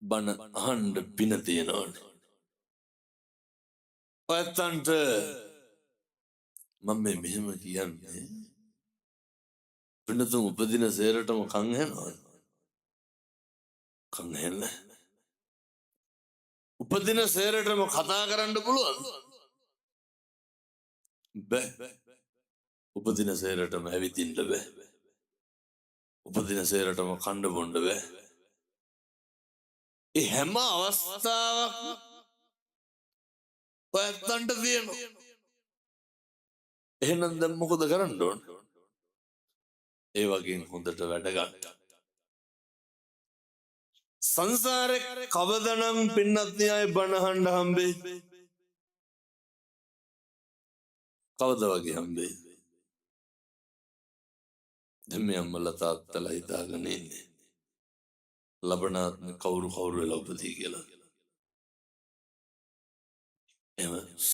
බණ අහන්න පින තියෙනවනේ. ඔයත්තන්ට මම මෙහෙම කියන්නේ පිනතුන් උපදින සේරටම කන් ඇහෙනවද? කන් ඇහෙන්නේ නැහැ. උපදින සේරටම කතා කරන්න පුළුවන්ද? බෑ. උපදින සේරටම ඇවිදින්න බෑ. උපදින සේරටම කන්න බොන්න බෑ. ඒ හැම අවස්ථාවක්ම ඔයත්තන්ට තියෙනවා. එහෙනම් දැන් මොකද කරන්න ඕන? ඒ වගේ හොඳට වැඩ ගන්න. සංසාරේ කවදනම් පින්නත් න්යාය බණහඬ හම්බේ? කවද වගේ හම්බේ? දැන් මේ අම්මලා තාත්තලා හිතාගෙන ඉන්නේ ලබනාත්ම කවුරු වෙලා උපදී කියලා. එහෙම